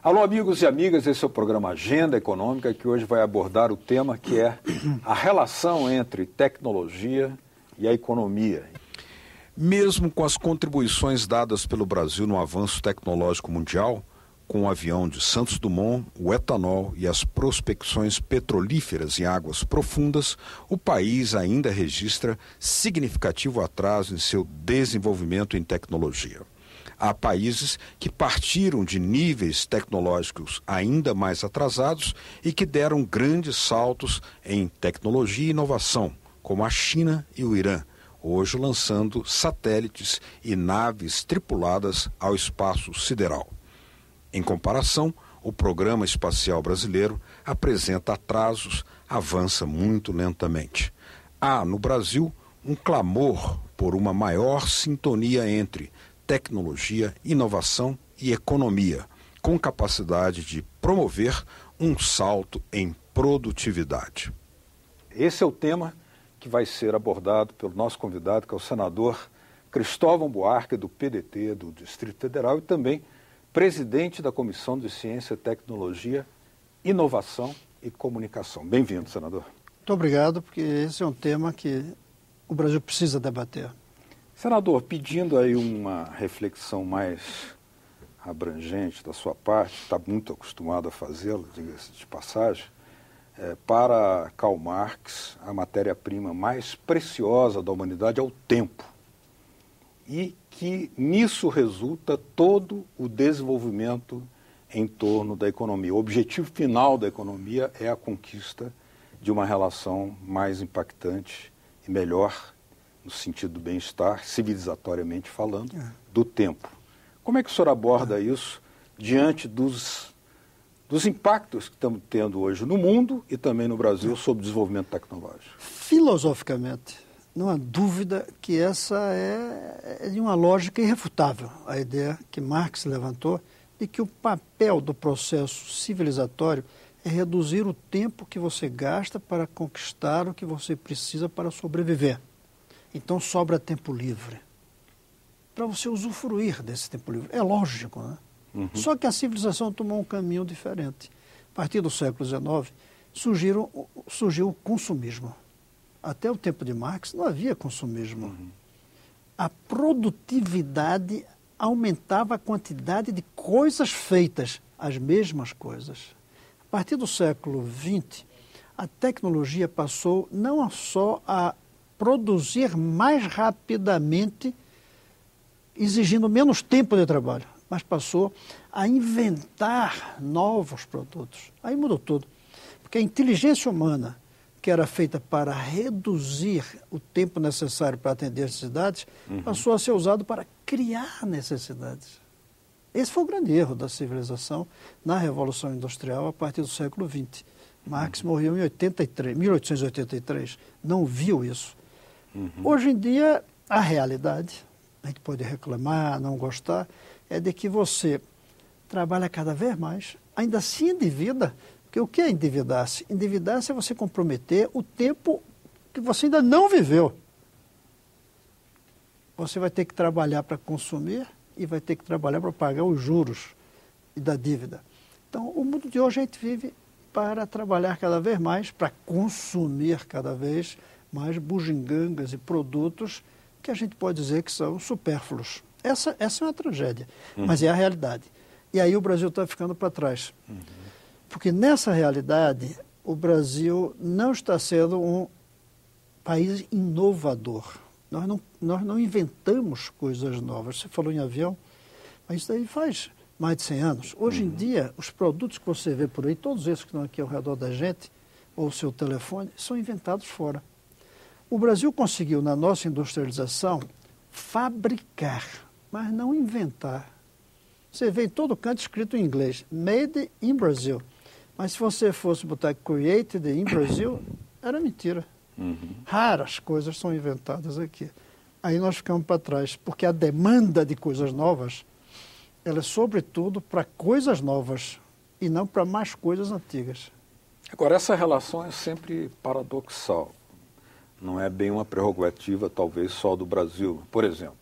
Alô, amigos e amigas, esse é o programa Agenda Econômica, que hoje vai abordar o tema que é a relação entre tecnologia e a economia. Mesmo com as contribuições dadas pelo Brasil no avanço tecnológico mundial, com o avião de Santos Dumont, o etanol e as prospecções petrolíferas em águas profundas, o país ainda registra significativo atraso em seu desenvolvimento em tecnologia. Há países que partiram de níveis tecnológicos ainda mais atrasados e que deram grandes saltos em tecnologia e inovação, como a China e o Irã, hoje lançando satélites e naves tripuladas ao espaço sideral. Em comparação, o Programa Espacial Brasileiro apresenta atrasos, avança muito lentamente. Há, no Brasil, um clamor por uma maior sintonia entre tecnologia, inovação e economia, com capacidade de promover um salto em produtividade. Esse é o tema que vai ser abordado pelo nosso convidado, que é o senador Cristóvão Buarque, do PDT do Distrito Federal e também presidente da Comissão de Ciência, Tecnologia, Inovação e Comunicação. Bem-vindo, senador. Muito obrigado, porque esse é um tema que o Brasil precisa debater. Senador, pedindo aí uma reflexão mais abrangente da sua parte, está muito acostumado a fazê-lo, diga-se de passagem, para Karl Marx, a matéria-prima mais preciosa da humanidade é o tempo. E que nisso resulta todo o desenvolvimento em torno da economia. O objetivo final da economia é a conquista de uma relação mais impactante e melhor, no sentido do bem-estar, civilizatoriamente falando, do tempo. Como é que o senhor aborda isso diante dos impactos que estamos tendo hoje no mundo e também no Brasil sobre o desenvolvimento tecnológico? Filosoficamente, não há dúvida que essa é de uma lógica irrefutável, a ideia que Marx levantou de que o papel do processo civilizatório é reduzir o tempo que você gasta para conquistar o que você precisa para sobreviver. Então sobra tempo livre para você usufruir desse tempo livre. É lógico, né? Só que a civilização tomou um caminho diferente. A partir do século XIX surgiu o consumismo. Até o tempo de Marx não havia consumismo. A produtividade aumentava a quantidade de coisas feitas, as mesmas coisas. A partir do século XX, a tecnologia passou não só a produzir mais rapidamente, exigindo menos tempo de trabalho, mas passou a inventar novos produtos. Aí mudou tudo. Porque a inteligência humana, que era feita para reduzir o tempo necessário para atender as necessidades, passou a ser usado para criar necessidades. Esse foi o grande erro da civilização na Revolução Industrial a partir do século XX. Marx morreu em 1883, não viu isso. Hoje em dia, a realidade, a gente pode reclamar, não gostar, é de que você trabalha cada vez mais, ainda se endivida. Porque o que é endividar-se? Endividar-se é você comprometer o tempo que você ainda não viveu. Você vai ter que trabalhar para consumir e vai ter que trabalhar para pagar os juros da dívida. Então, o mundo de hoje a gente vive para trabalhar cada vez mais, para consumir cada vez mais bugigangas e produtos que a gente pode dizer que são supérfluos. Essa é uma tragédia, mas é a realidade. E aí o Brasil está ficando para trás. Porque nessa realidade, o Brasil não está sendo um país inovador. Nós não inventamos coisas novas. Você falou em avião, mas isso daí faz mais de 100 anos. Hoje em dia, os produtos que você vê por aí, todos esses que estão aqui ao redor da gente, ou o seu telefone, são inventados fora. O Brasil conseguiu, na nossa industrialização, fabricar, mas não inventar. Você vê em todo canto escrito em inglês, Made in Brazil. Mas se você fosse botar Created in Brazil, era mentira. Raras coisas são inventadas aqui. Aí nós ficamos para trás, porque a demanda de coisas novas, ela é sobretudo para coisas novas e não para mais coisas antigas. Agora, essa relação é sempre paradoxal. Não é bem uma prerrogativa, talvez, só do Brasil. Por exemplo,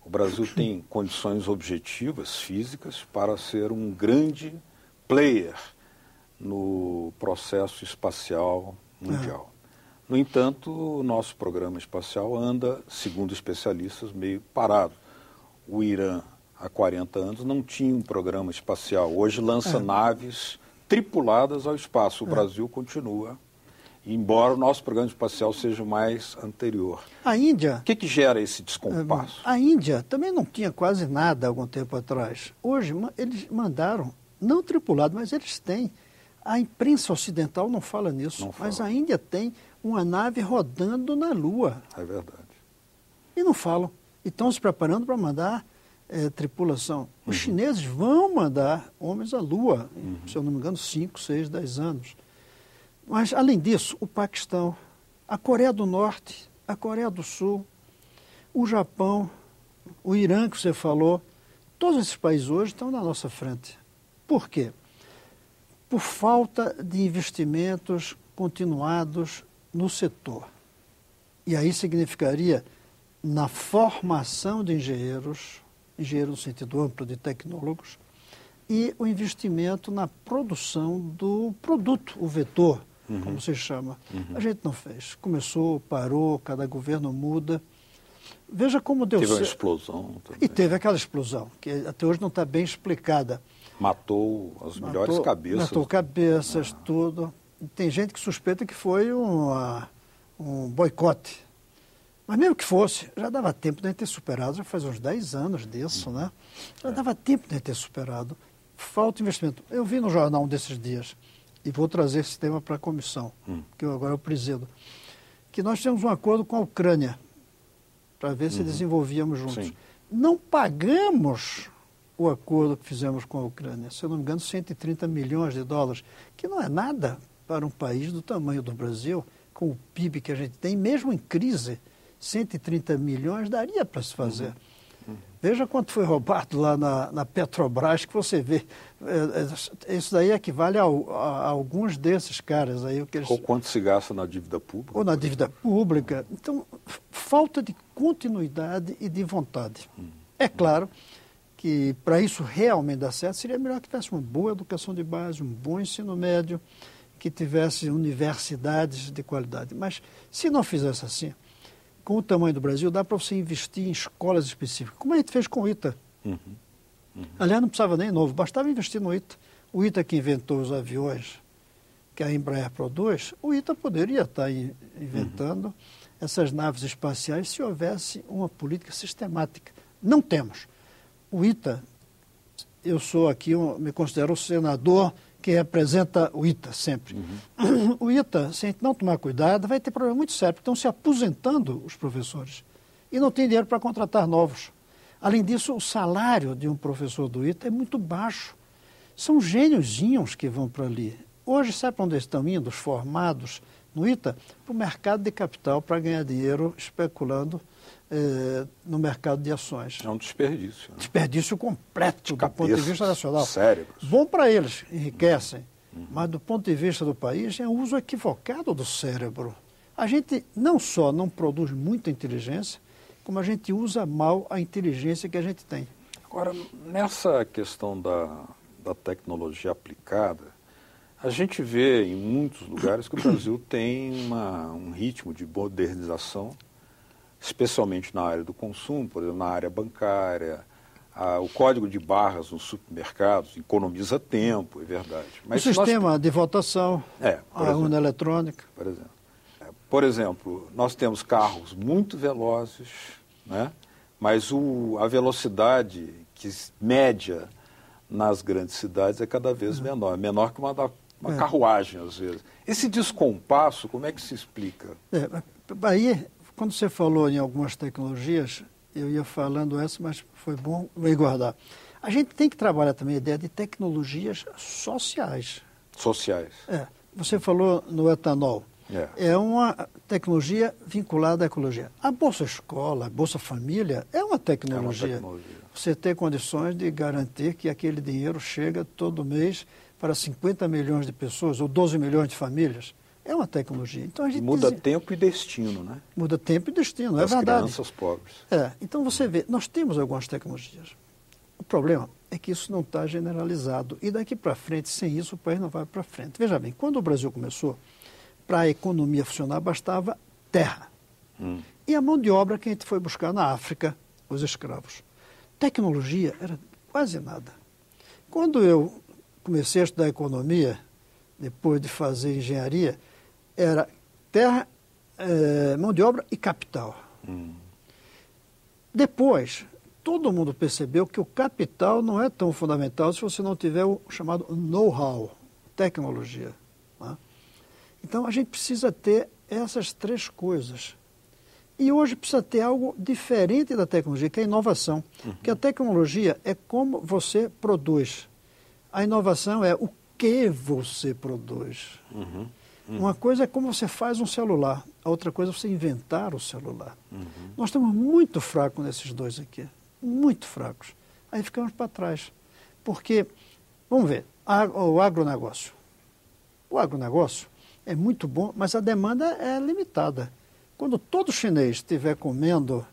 o Brasil tem condições objetivas, físicas, para ser um grande player no processo espacial mundial. No entanto, o nosso programa espacial anda, segundo especialistas, meio parado. O Irã, há 40 anos, não tinha um programa espacial. Hoje lança naves tripuladas ao espaço. O Brasil continua, embora o nosso programa espacial seja mais anterior. A Índia... O que gera esse descompasso? A Índia também não tinha quase nada há algum tempo atrás. Hoje, eles mandaram, não tripulado, mas eles têm. A imprensa ocidental não fala nisso, Não fala. mas a Índia tem uma nave rodando na Lua. É verdade. E não falam. E estão se preparando para mandar tripulação. Os chineses vão mandar homens à Lua, se eu não me engano, 5, 6, 10 anos. Mas, além disso, o Paquistão, a Coreia do Norte, a Coreia do Sul, o Japão, o Irã, que você falou, todos esses países hoje estão na nossa frente. Por quê? Por falta de investimentos continuados no setor. E aí significaria na formação de engenheiros no sentido amplo de tecnólogos, e o investimento na produção do produto, o vetor, como se chama. A gente não fez. Começou, parou, cada governo muda. Veja como deu certo. Teve uma explosão também. E teve aquela explosão, que até hoje não está bem explicada. Matou as melhores cabeças. Matou cabeças, tudo. Tem gente que suspeita que foi um boicote. Mas mesmo que fosse, já dava tempo de ter superado, já faz uns 10 anos disso, né? Já dava tempo de ter superado. Falta investimento. Eu vi no jornal um desses dias, e vou trazer esse tema para a comissão, que eu agora presido, que nós temos um acordo com a Ucrânia, para ver se desenvolvíamos juntos. Sim. Não pagamos o acordo que fizemos com a Ucrânia, se eu não me engano, 130 milhões de dólares, que não é nada para um país do tamanho do Brasil, com o PIB que a gente tem, mesmo em crise, 130 milhões daria para se fazer. Veja quanto foi roubado lá na Petrobras, que você vê. Isso daí equivale a alguns desses caras aí. Ou quanto se gasta na dívida pública. Ou na dívida pública. Então, falta de continuidade e de vontade. É claro que para isso realmente dar certo, seria melhor que tivesse uma boa educação de base, um bom ensino médio, que tivesse universidades de qualidade. Mas se não fizesse assim, com o tamanho do Brasil, dá para você investir em escolas específicas, como a gente fez com o ITA. Aliás, não precisava nem novo, bastava investir no ITA. O ITA que inventou os aviões que a Embraer produz, o ITA poderia estar inventando essas naves espaciais se houvesse uma política sistemática. Não temos. O ITA, eu sou aqui, me considero o senador que representa o ITA sempre. O ITA, se a gente não tomar cuidado, vai ter problema muito sério, porque estão se aposentando os professores e não tem dinheiro para contratar novos. Além disso, o salário de um professor do ITA é muito baixo. São gêniozinhos que vão para ali. Hoje, sabe para onde eles estão indo, os formados no ITA? Para o mercado de capital, para ganhar dinheiro especulando no mercado de ações. É um desperdício. Né? Desperdício completo do ponto de vista nacional. Cérebros. Bom para eles, enriquecem, mas do ponto de vista do país é um uso equivocado do cérebro. A gente não só não produz muita inteligência, como a gente usa mal a inteligência que a gente tem. Agora, nessa questão da tecnologia aplicada, a gente vê em muitos lugares que o Brasil tem um ritmo de modernização, especialmente na área do consumo, por exemplo, na área bancária. O código de barras nos supermercados economiza tempo, é verdade. Mas o sistema de votação, a urna eletrônica. Por exemplo, nós temos carros muito velozes, né? Mas a velocidade média nas grandes cidades é cada vez menor que uma carruagem, às vezes. Esse descompasso, como é que se explica? Aí, quando você falou em algumas tecnologias, eu ia falando essa, mas foi bom guardar. A gente tem que trabalhar também a ideia de tecnologias sociais. Sociais. Você falou no etanol. É uma tecnologia vinculada à ecologia. A Bolsa Escola, a Bolsa Família é uma tecnologia. Você ter condições de garantir que aquele dinheiro chega todo mês para 50 milhões de pessoas ou 12 milhões de famílias. É uma tecnologia. Então, a gente muda tempo e destino, né? Muda tempo e destino, das é verdade. Crianças pobres. Então você vê, nós temos algumas tecnologias. O problema é que isso não está generalizado. E daqui para frente, sem isso, o país não vai para frente. Veja bem, quando o Brasil começou, para a economia funcionar, bastava terra. E a mão de obra que a gente foi buscar na África, os escravos. Tecnologia era quase nada. Quando eu comecei a estudar economia, depois de fazer engenharia, era terra, mão de obra e capital. Depois, todo mundo percebeu que o capital não é tão fundamental se você não tiver o chamado know-how, tecnologia. Né? Então, a gente precisa ter essas três coisas. E hoje precisa ter algo diferente da tecnologia, que é a inovação. Porque a tecnologia é como você produz. A inovação é o que você produz. Uma coisa é como você faz um celular, a outra coisa é você inventar o celular. Nós estamos muito fracos nesses dois aqui, muito fracos. Aí ficamos para trás. Porque, vamos ver, o agronegócio. O agronegócio é muito bom, mas a demanda é limitada. Quando todo chinês estiver comendo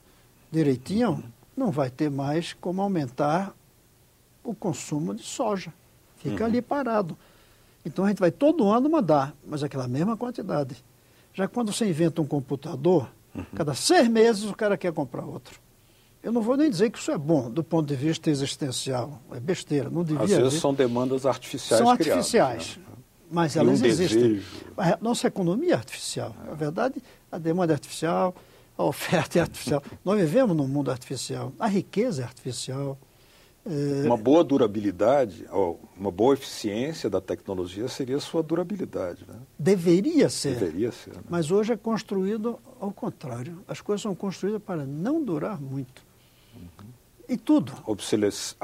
direitinho, não vai ter mais como aumentar o consumo de soja. Fica ali parado. Então a gente vai todo ano mandar, mas aquela mesma quantidade. Já quando você inventa um computador, cada 6 meses o cara quer comprar outro. Eu não vou nem dizer que isso é bom do ponto de vista existencial. É besteira, não devia Às vezes são demandas artificiais criadas. São artificiais, né? Mas elas existem. A nossa economia é artificial. Na verdade, a demanda é artificial, a oferta é artificial. Nós vivemos num mundo artificial. A riqueza é artificial. Uma boa durabilidade, uma boa eficiência da tecnologia seria a sua durabilidade. Né? Deveria ser. Deveria ser. Né? Mas hoje é construído ao contrário. As coisas são construídas para não durar muito. E tudo. Obsolescência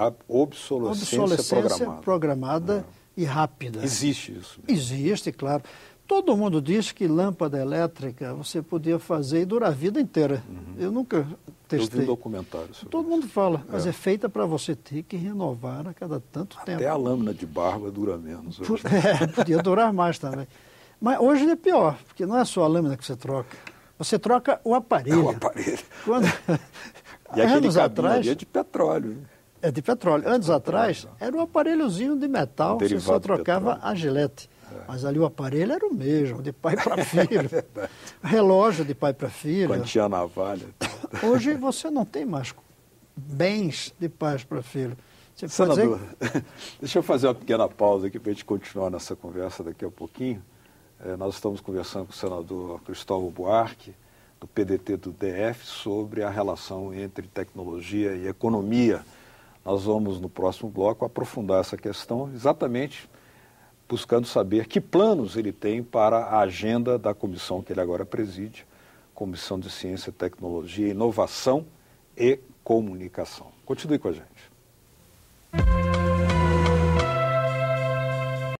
programada e rápida. Existe isso. Existe, claro. Todo mundo diz que lâmpada elétrica você podia fazer e durar a vida inteira. Eu nunca testei. Eu vi um documentário sobre Todo mundo fala, mas é feita para você ter que renovar a cada tanto tempo. Até a lâmina de barba dura menos. Hoje. Podia durar mais também. Mas hoje é pior, porque não é só a lâmina que você troca. Você troca o aparelho. O aparelho. Quando... E aquele cabinho é de petróleo. É de petróleo. Anos atrás, era um aparelhozinho de metal, você só trocava a gilete. Mas ali o aparelho era o mesmo, de pai para filho. Relógio de pai para filho. Quantia navalha. Hoje você não tem mais bens de pais para filho. Você Senador, deixa eu fazer uma pequena pausa aqui para a gente continuar nessa conversa daqui a pouquinho. Nós estamos conversando com o senador Cristóvão Buarque, do PDT do DF, sobre a relação entre tecnologia e economia. Nós vamos, no próximo bloco, aprofundar essa questão exatamente buscando saber que planos ele tem para a agenda da comissão que ele agora preside, Comissão de Ciência, Tecnologia, Inovação e Comunicação. Continue com a gente.